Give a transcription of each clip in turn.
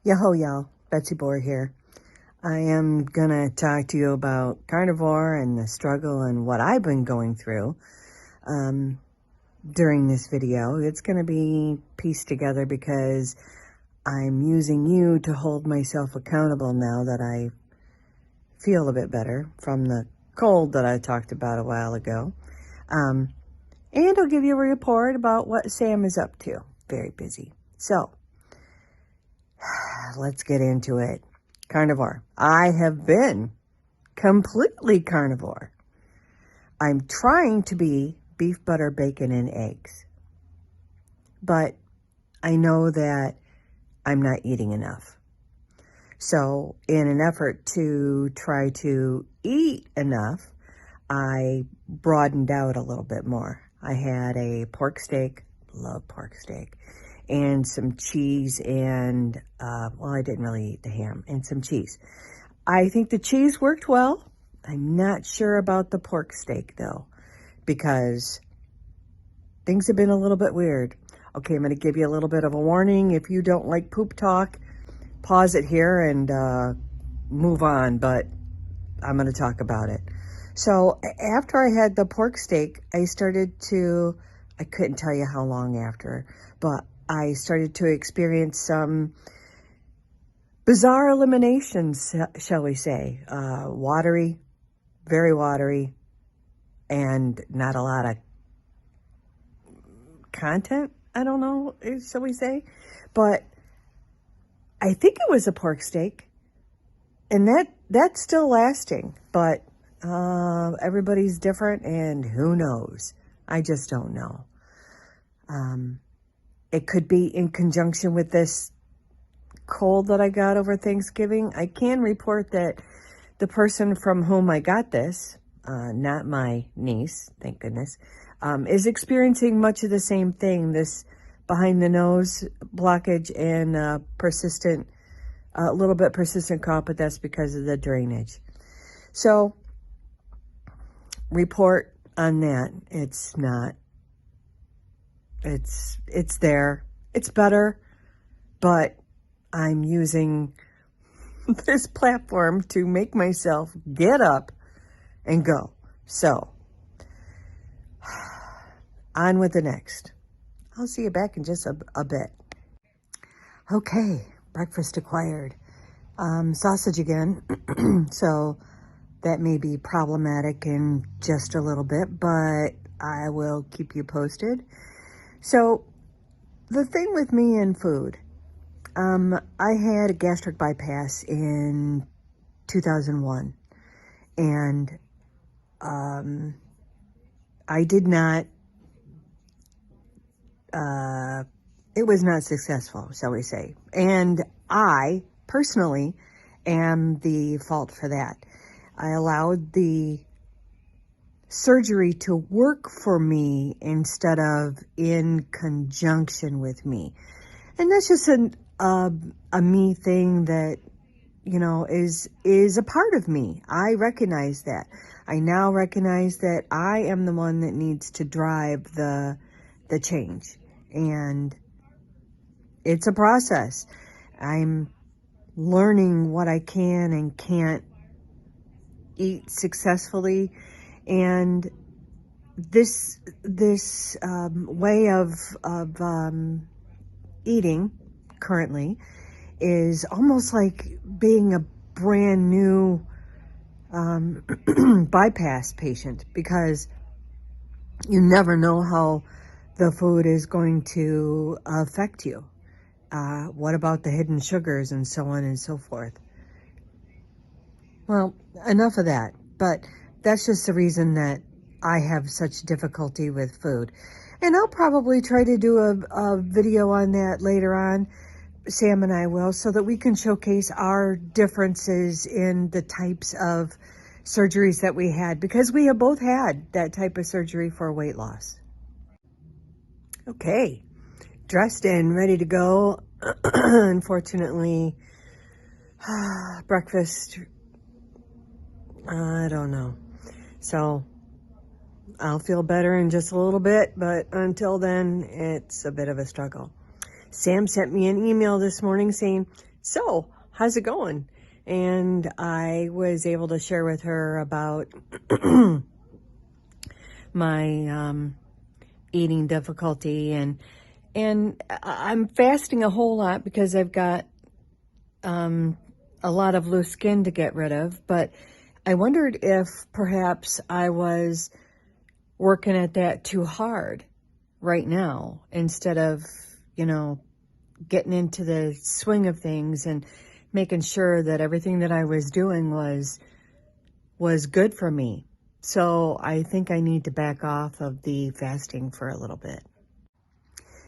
Yo-ho, y'all. Betsy Boar here. I am going to talk to you about carnivore and the struggle and what I've been going through during this video. It's going to be pieced together because I'm using you to hold myself accountable now that I feel a bit better from the cold that I talked about a while ago. And I'll give you a report about what Sam is up to. Very busy. So, let's get into it. Carnivore. I have been completely carnivore. I'm trying to be beef, butter, bacon, and eggs. But I know that I'm not eating enough. So in an effort to try to eat enough, I broadened out a little bit more. I had a pork steak, love pork steak, and some cheese and, well, I didn't really eat the ham, and some cheese. I think the cheese worked well. I'm not sure about the pork steak, though, because things have been a little bit weird. Okay, I'm going to give you a little bit of a warning. If you don't like poop talk, pause it here and move on, but I'm going to talk about it. So after I had the pork steak, I couldn't tell you how long after, but I started to experience some bizarre eliminations, shall we say. Watery, very watery, and not a lot of content, I don't know, shall we say. But I think it was a pork steak, and that's still lasting, but everybody's different, and who knows? I just don't know. It could be in conjunction with this cold that I got over Thanksgiving. I can report that the person from whom I got this, not my niece, thank goodness, is experiencing much of the same thing, this behind the nose blockage and a little bit persistent cough, but that's because of the drainage. So, report on that. It's there. It's better, but I'm using this platform to make myself get up and go. So, on with the next. I'll see you back in just a bit. Okay, breakfast acquired. Sausage again. So, that may be problematic in just a little bit, but I will keep you posted. So, the thing with me and food, I had a gastric bypass in 2001, and I did not, it was not successful, shall we say. And I, personally, am the fault for that. I allowed the surgery to work for me instead of in conjunction with me. And that's just a me thing that, you know, is a part of me. I recognize that. I now recognize that I am the one that needs to drive the change. And it's a process. I'm learning what I can and can't eat successfully, and this way of eating currently is almost like being a brand new bypass patient, because you never know how the food is going to affect you. What about the hidden sugars and so on and so forth? Well, enough of that, but that's just the reason that I have such difficulty with food. And I'll probably try to do a video on that later on, Sam and I will, so that we can showcase our differences in the types of surgeries that we had, because we have both had that type of surgery for weight loss. Okay, dressed and ready to go. Unfortunately, breakfast, I don't know. So I'll feel better in just a little bit, but until then, it's a bit of a struggle. Sam sent me an email this morning saying, So, how's it going? And I was able to share with her about my eating difficulty, and I'm fasting a whole lot because I've got a lot of loose skin to get rid of. But I wondered if perhaps I was working at that too hard right now instead of, getting into the swing of things and making sure that everything that I was doing was good for me. So I think I need to back off of the fasting for a little bit.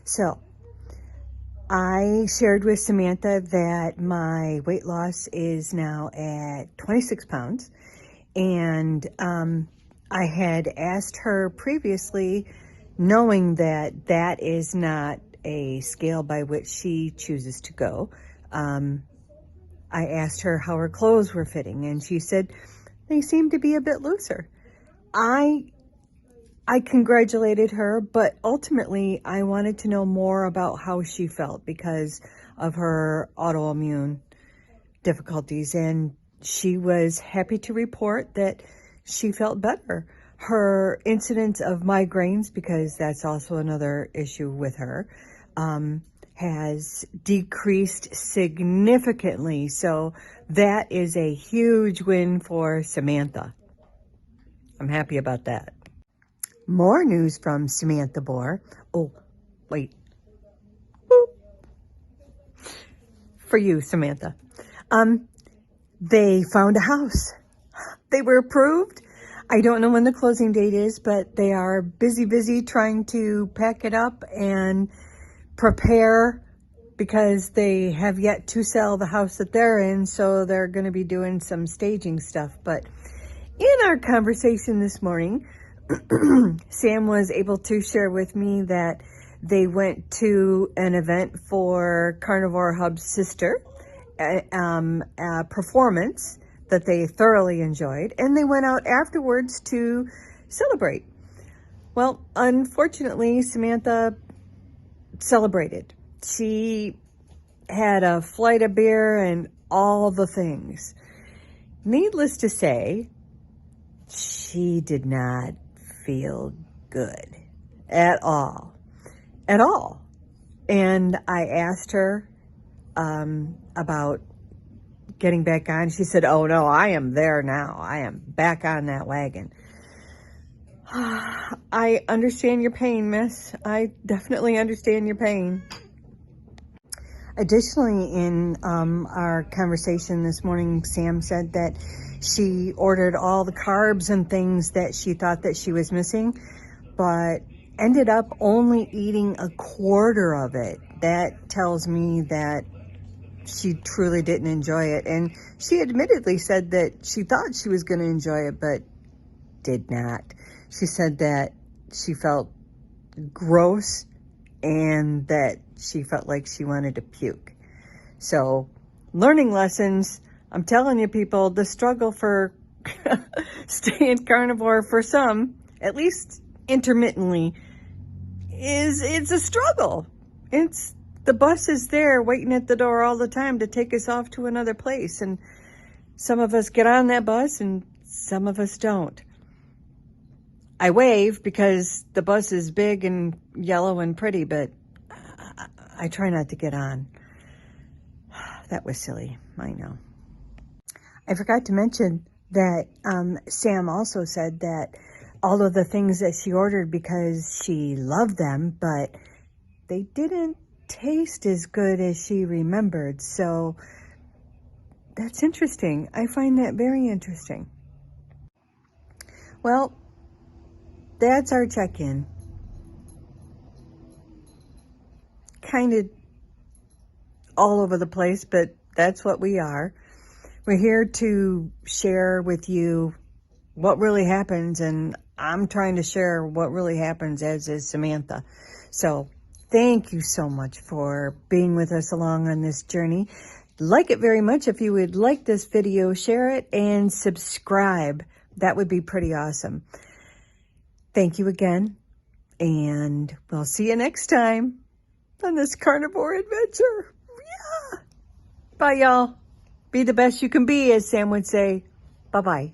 So I shared with Samantha that my weight loss is now at 26 pounds. And I had asked her previously, knowing that that is not a scale by which she chooses to go. I asked her how her clothes were fitting, and she said they seemed to be a bit looser. I congratulated her, but ultimately I wanted to know more about how she felt because of her autoimmune difficulties, and she was happy to report that she felt better. Her incidence of migraines, because that's also another issue with her, has decreased significantly. So that is a huge win for Samantha. I'm happy about that. More news from Samantha Boar. Oh, wait. Boop. For you, Samantha. They found a house. They were approved. I don't know when the closing date is, but they are busy trying to pack it up and prepare because they have yet to sell the house that they're in. So they're going to be doing some staging stuff. But in our conversation this morning, Sam was able to share with me that they went to an event for Carnivore Hub's sister, a performance that they thoroughly enjoyed, and they went out afterwards to celebrate. Well, unfortunately, Samantha celebrated. She had a flight of beer and all the things. Needless to say, she did not feel good at all. And I asked her about getting back on. She said, "Oh no, I am there now. I am back on that wagon." I understand your pain, miss. I definitely understand your pain. Additionally, in our conversation this morning, Sam said that she ordered all the carbs and things that she thought that she was missing, but ended up only eating a quarter of it. That tells me that she truly didn't enjoy it. And she admittedly said that she thought she was going to enjoy it, but did not. She said that she felt gross and that she felt like she wanted to puke. So, learning lessons. I'm telling you, people, the struggle for staying carnivore for some, at least intermittently, it's a struggle. The bus is there waiting at the door all the time to take us off to another place. And some of us get on that bus and some of us don't. I wave because the bus is big and yellow and pretty, but I try not to get on. That was silly, I know. I forgot to mention that Sam also said that all of the things that she ordered because she loved them, but they didn't taste as good as she remembered. So that's interesting. I find that very interesting. Well, that's our check-in. Kind of all over the place, but that's what we are. We're here to share with you what really happens, and I'm trying to share what really happens, as is Samantha. So thank you so much for being with us along on this journey. Like it very much. If you would like this video, share it and subscribe. That would be pretty awesome. Thank you again, and we'll see you next time on this carnivore adventure. Yeah. Bye, y'all. Be the best you can be, as Sam would say. Bye-bye.